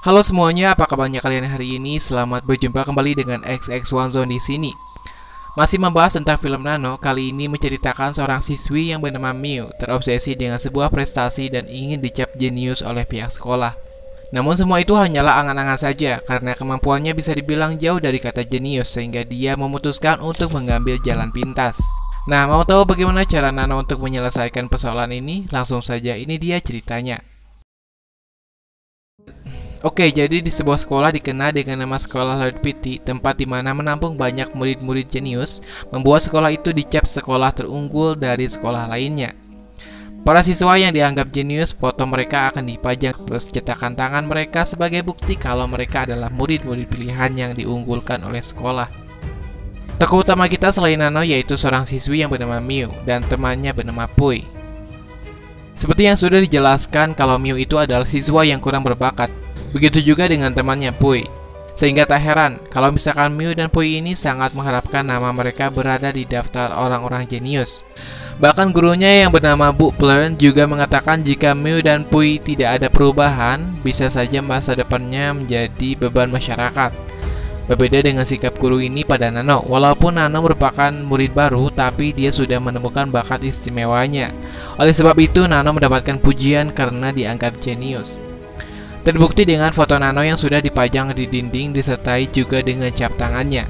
Halo semuanya, apa kabarnya kalian hari ini? Selamat berjumpa kembali dengan XX1Zone di sini. Masih membahas tentang film Nano, kali ini menceritakan seorang siswi yang bernama Miu terobsesi dengan sebuah prestasi dan ingin dicap jenius oleh pihak sekolah. Namun semua itu hanyalah angan-angan saja, karena kemampuannya bisa dibilang jauh dari kata jenius, sehingga dia memutuskan untuk mengambil jalan pintas. Nah, mau tahu bagaimana cara Nano untuk menyelesaikan persoalan ini? Langsung saja, ini dia ceritanya. Oke, jadi di sebuah sekolah dikenal dengan nama Sekolah Lord Pity, tempat di mana menampung banyak murid-murid jenius, membuat sekolah itu dicap sekolah terunggul dari sekolah lainnya. Para siswa yang dianggap jenius, foto mereka akan dipajang plus cetakan tangan mereka sebagai bukti kalau mereka adalah murid-murid pilihan yang diunggulkan oleh sekolah. Tokoh utama kita selain Nano yaitu seorang siswi yang bernama Miu dan temannya bernama Pui. Seperti yang sudah dijelaskan kalau Miu itu adalah siswa yang kurang berbakat. Begitu juga dengan temannya Pui. Sehingga tak heran kalau misalkan Miu dan Pui ini sangat mengharapkan nama mereka berada di daftar orang-orang jenius. Bahkan gurunya yang bernama Bu Plern juga mengatakan jika Miu dan Pui tidak ada perubahan, bisa saja masa depannya menjadi beban masyarakat. Berbeda dengan sikap guru ini pada Nano. Walaupun Nano merupakan murid baru, tapi dia sudah menemukan bakat istimewanya. Oleh sebab itu, Nano mendapatkan pujian karena dianggap jenius. Terbukti dengan foto Nano yang sudah dipajang di dinding disertai juga dengan cap tangannya.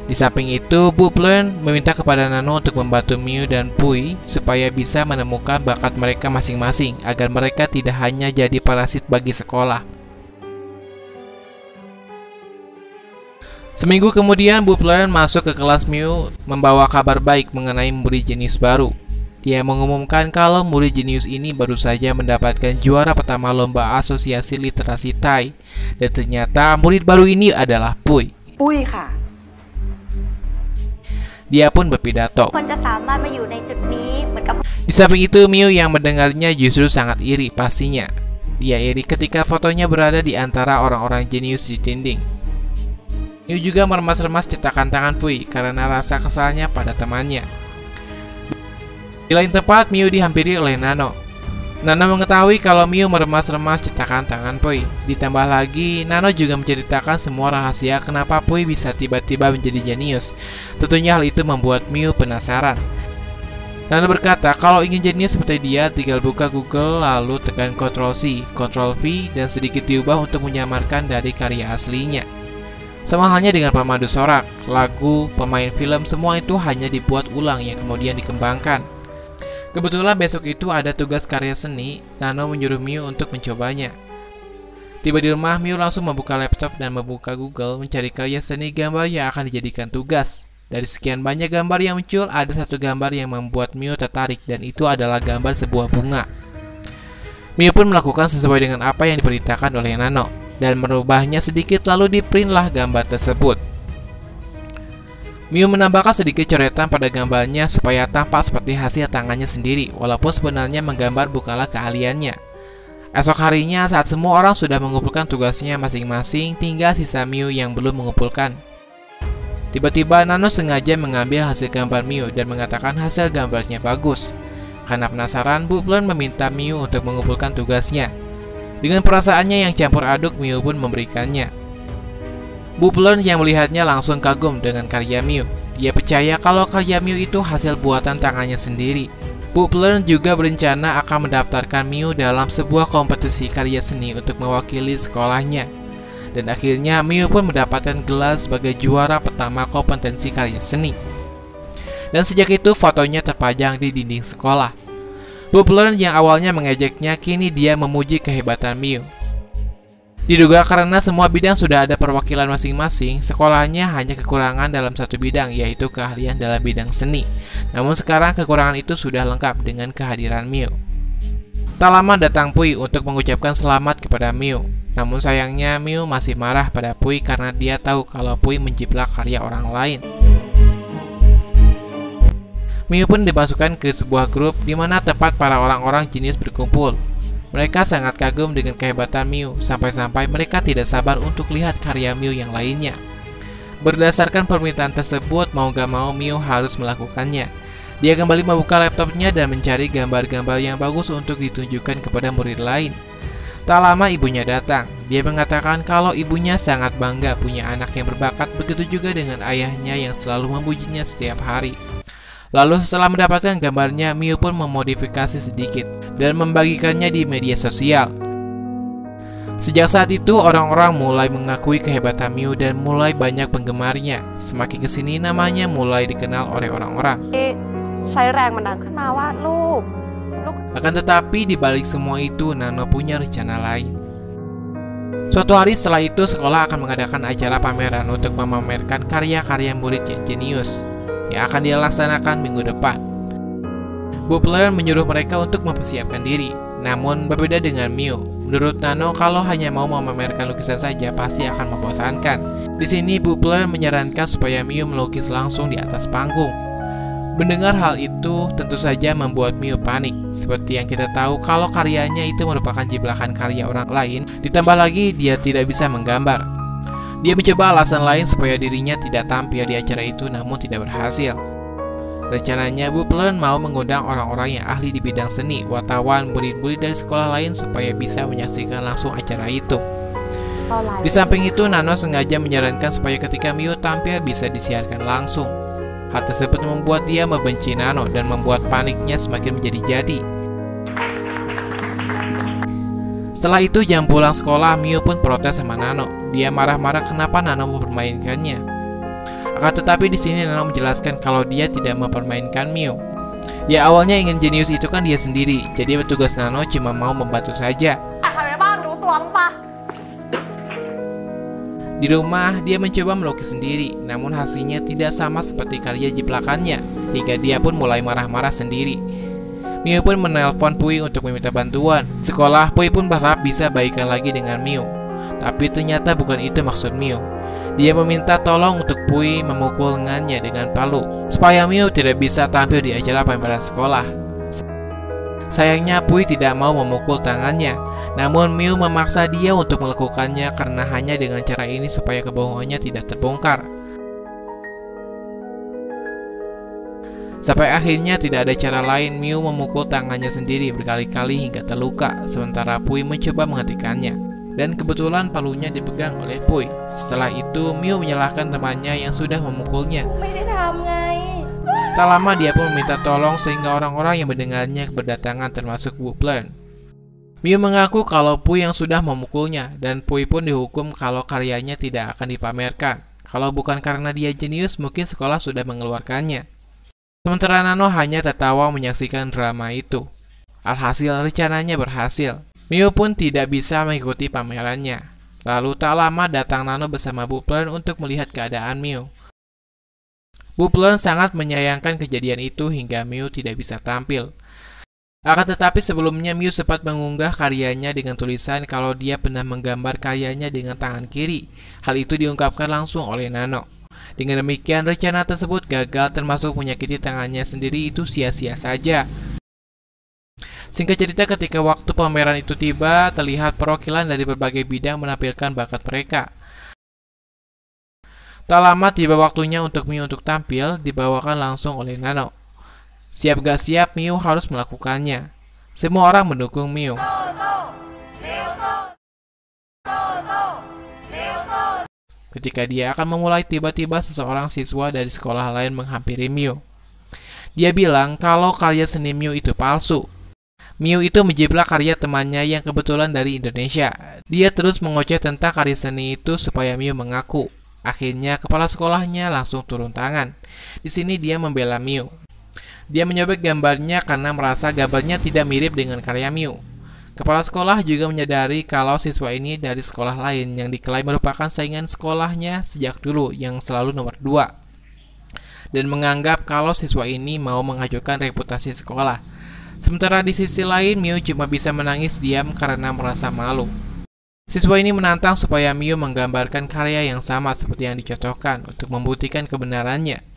Di samping itu, Bu Plern meminta kepada Nano untuk membantu Miu dan Pui supaya bisa menemukan bakat mereka masing-masing agar mereka tidak hanya jadi parasit bagi sekolah. Seminggu kemudian, Bu Plern masuk ke kelas Miu membawa kabar baik mengenai murid jenius baru. Dia mengumumkan kalau murid jenius ini baru saja mendapatkan juara pertama lomba asosiasi literasi Thai. Dan ternyata murid baru ini adalah Pui. Puiค่ะ Dia pun berpidato. คนจะสามารถมาอยู่ในจุดนี้เหมือนกับ Di samping itu, Miu yang mendengarnya justru sangat iri pastinya. Dia iri ketika fotonya berada di antara orang-orang jenius di dinding. Miu juga meremas-remas cetakan tangan Pui karena rasa kesalnya pada temannya. Di lain tempat, Miu dihampiri oleh Nano. Nano mengetahui kalau Miu meremas-remas cetakan tangan Pui. Ditambah lagi, Nano juga menceritakan semua rahasia kenapa Pui bisa tiba-tiba menjadi jenius. Tentunya hal itu membuat Miu penasaran. Nano berkata kalau ingin jenius seperti dia, tinggal buka Google lalu tekan Ctrl+C, Ctrl+V dan sedikit diubah untuk menyamarkan dari karya aslinya. Sama halnya dengan pemandu sorak, lagu, pemain film, semua itu hanya dibuat ulang yang kemudian dikembangkan. Kebetulan besok itu ada tugas karya seni, Nano menyuruh Miu untuk mencobanya. Tiba di rumah, Miu langsung membuka laptop dan membuka Google mencari karya seni gambar yang akan dijadikan tugas. Dari sekian banyak gambar yang muncul, ada satu gambar yang membuat Miu tertarik dan itu adalah gambar sebuah bunga. Miu pun melakukan sesuai dengan apa yang diperintahkan oleh Nano dan merubahnya sedikit lalu diprintlah gambar tersebut. Miu menambahkan sedikit coretan pada gambarnya supaya tampak seperti hasil tangannya sendiri, walaupun sebenarnya menggambar bukanlah keahliannya. Esok harinya saat semua orang sudah mengumpulkan tugasnya masing-masing, tinggal sisa Miu yang belum mengumpulkan. Tiba-tiba Nano sengaja mengambil hasil gambar Miu dan mengatakan hasil gambarnya bagus. Karena penasaran, Bu Plern meminta Miu untuk mengumpulkan tugasnya. Dengan perasaannya yang campur aduk, Miu pun memberikannya. Bu Plern yang melihatnya langsung kagum dengan karya Miu. Dia percaya kalau karya Miu itu hasil buatan tangannya sendiri. Bu Plern juga berencana akan mendaftarkan Miu dalam sebuah kompetisi karya seni untuk mewakili sekolahnya. Dan akhirnya Miu pun mendapatkan gelar sebagai juara pertama kompetensi karya seni. Dan sejak itu fotonya terpajang di dinding sekolah. Bu Plern yang awalnya mengejeknya, kini dia memuji kehebatan Miu. Diduga karena semua bidang sudah ada perwakilan masing-masing, sekolahnya hanya kekurangan dalam satu bidang, yaitu keahlian dalam bidang seni. Namun sekarang kekurangan itu sudah lengkap dengan kehadiran Miu. Tak lama datang Pui untuk mengucapkan selamat kepada Miu. Namun sayangnya Miu masih marah pada Pui karena dia tahu kalau Pui menjiplak karya orang lain. Miu pun dimasukkan ke sebuah grup di mana tempat para orang-orang jenius berkumpul. Mereka sangat kagum dengan kehebatan Miu, sampai-sampai mereka tidak sabar untuk lihat karya Miu yang lainnya. Berdasarkan permintaan tersebut, mau gak mau Miu harus melakukannya. Dia kembali membuka laptopnya dan mencari gambar-gambar yang bagus untuk ditunjukkan kepada murid lain. Tak lama ibunya datang. Dia mengatakan kalau ibunya sangat bangga punya anak yang berbakat, begitu juga dengan ayahnya yang selalu memujinya setiap hari. Lalu setelah mendapatkan gambarnya, Miu pun memodifikasi sedikit dan membagikannya di media sosial. Sejak saat itu, orang-orang mulai mengakui kehebatan Miu dan mulai banyak penggemarnya. Semakin kesini namanya mulai dikenal oleh orang-orang. Akan tetapi di balik semua itu, Nano punya rencana lain. Suatu hari setelah itu, sekolah akan mengadakan acara pameran untuk memamerkan karya-karya murid yang jenius yang akan dilaksanakan minggu depan. Bu Plern menyuruh mereka untuk mempersiapkan diri. Namun berbeda dengan Miu. Menurut Nano, kalau hanya mau memamerkan lukisan saja pasti akan membosankan. Di sini Bu Plern menyarankan supaya Miu melukis langsung di atas panggung. Mendengar hal itu tentu saja membuat Miu panik. Seperti yang kita tahu, kalau karyanya itu merupakan jiplakan karya orang lain, ditambah lagi dia tidak bisa menggambar. Dia mencoba alasan lain supaya dirinya tidak tampil di acara itu, namun tidak berhasil. Rencananya Bu Plern mau mengundang orang-orang yang ahli di bidang seni, wartawan, murid-murid dari sekolah lain supaya bisa menyaksikan langsung acara itu. Di samping itu, Nano sengaja menyarankan supaya ketika Miu tampil bisa disiarkan langsung. Hal tersebut membuat dia membenci Nano dan membuat paniknya semakin menjadi-jadi. Setelah itu jam pulang sekolah, Miu pun protes sama Nano. Dia marah-marah kenapa Nano mempermainkannya. Akan tetapi di sini Nano menjelaskan kalau dia tidak mempermainkan Miu. Ya awalnya ingin jenius itu kan dia sendiri, jadi petugas Nano cuma mau membantu saja. Di rumah, dia mencoba melukis sendiri, namun hasilnya tidak sama seperti karya jiplakannya, hingga dia pun mulai marah-marah sendiri. Miu pun menelpon Pui untuk meminta bantuan. Sekolah, Pui pun berharap bisa baikan lagi dengan Miu. Tapi ternyata bukan itu maksud Miu. Dia meminta tolong untuk Pui memukul lengannya dengan palu, supaya Miu tidak bisa tampil di acara pameran sekolah. Sayangnya Pui tidak mau memukul tangannya, namun Miu memaksa dia untuk melakukannya karena hanya dengan cara ini supaya kebohongannya tidak terbongkar. Sampai akhirnya tidak ada cara lain, Miu memukul tangannya sendiri berkali-kali hingga terluka, sementara Pui mencoba menghentikannya. Dan kebetulan palunya dipegang oleh Pui. Setelah itu Miu menyalahkan temannya yang sudah memukulnya. Tak lama dia pun meminta tolong sehingga orang-orang yang mendengarnya berdatangan termasuk Bu Plern. Miu mengaku kalau Pui yang sudah memukulnya dan Pui pun dihukum kalau karyanya tidak akan dipamerkan. Kalau bukan karena dia jenius, mungkin sekolah sudah mengeluarkannya. Sementara Nano hanya tertawa menyaksikan drama itu. Alhasil rencananya berhasil. Miu pun tidak bisa mengikuti pamerannya. Lalu tak lama datang Nano bersama Bu Plern untuk melihat keadaan Miu. Bu Plern sangat menyayangkan kejadian itu hingga Miu tidak bisa tampil. Akan tetapi sebelumnya Miu sempat mengunggah karyanya dengan tulisan kalau dia pernah menggambar karyanya dengan tangan kiri. Hal itu diungkapkan langsung oleh Nano. Dengan demikian rencana tersebut gagal, termasuk menyakiti tangannya sendiri itu sia-sia saja. Singkat cerita, ketika waktu pameran itu tiba, terlihat perwakilan dari berbagai bidang menampilkan bakat mereka. Tak lama tiba waktunya untuk Miu untuk tampil, dibawakan langsung oleh Nano. Siap gak siap, Miu harus melakukannya. Semua orang mendukung Miu. Ketika dia akan memulai, tiba-tiba seseorang siswa dari sekolah lain menghampiri Miu. Dia bilang kalau karya seni Miu itu palsu. Miu itu menjiplak karya temannya yang kebetulan dari Indonesia. Dia terus mengoceh tentang karya seni itu supaya Miu mengaku. Akhirnya kepala sekolahnya langsung turun tangan. Di sini dia membela Miu. Dia menyobek gambarnya karena merasa gambarnya tidak mirip dengan karya Miu. Kepala sekolah juga menyadari kalau siswa ini dari sekolah lain yang diklaim merupakan saingan sekolahnya sejak dulu yang selalu nomor 2. Dan menganggap kalau siswa ini mau menghancurkan reputasi sekolah. Sementara di sisi lain, Miu cuma bisa menangis diam karena merasa malu. Siswa ini menantang supaya Miu menggambarkan karya yang sama seperti yang dicontohkan untuk membuktikan kebenarannya.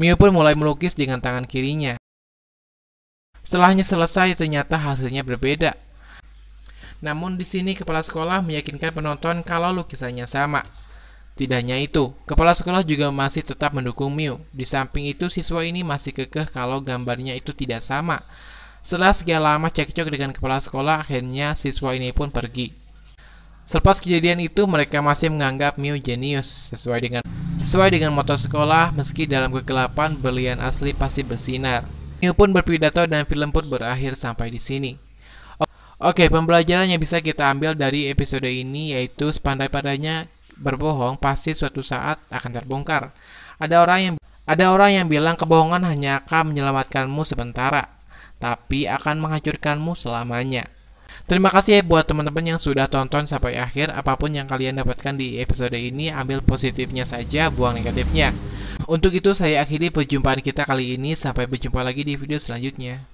Miu pun mulai melukis dengan tangan kirinya. Setelahnya selesai, ternyata hasilnya berbeda. Namun di sini kepala sekolah meyakinkan penonton kalau lukisannya sama. Tidak hanya itu, kepala sekolah juga masih tetap mendukung Miu. Di samping itu, siswa ini masih kekeh kalau gambarnya itu tidak sama. Setelah sekian lama cekcok dengan kepala sekolah, akhirnya siswa ini pun pergi. Selepas kejadian itu, mereka masih menganggap Miu jenius. Sesuai dengan moto sekolah, meski dalam kegelapan, berlian asli pasti bersinar. Miu pun berpidato dan film pun berakhir sampai di sini. Oke, pembelajaran yang bisa kita ambil dari episode ini yaitu sepandai-pandainya berbohong pasti suatu saat akan terbongkar. Ada orang yang bilang kebohongan hanya akan menyelamatkanmu sementara, tapi akan menghancurkanmu selamanya. Terima kasih ya buat teman-teman yang sudah tonton sampai akhir. Apapun yang kalian dapatkan di episode ini, ambil positifnya saja, buang negatifnya. Untuk itu saya akhiri perjumpaan kita kali ini. Sampai berjumpa lagi di video selanjutnya.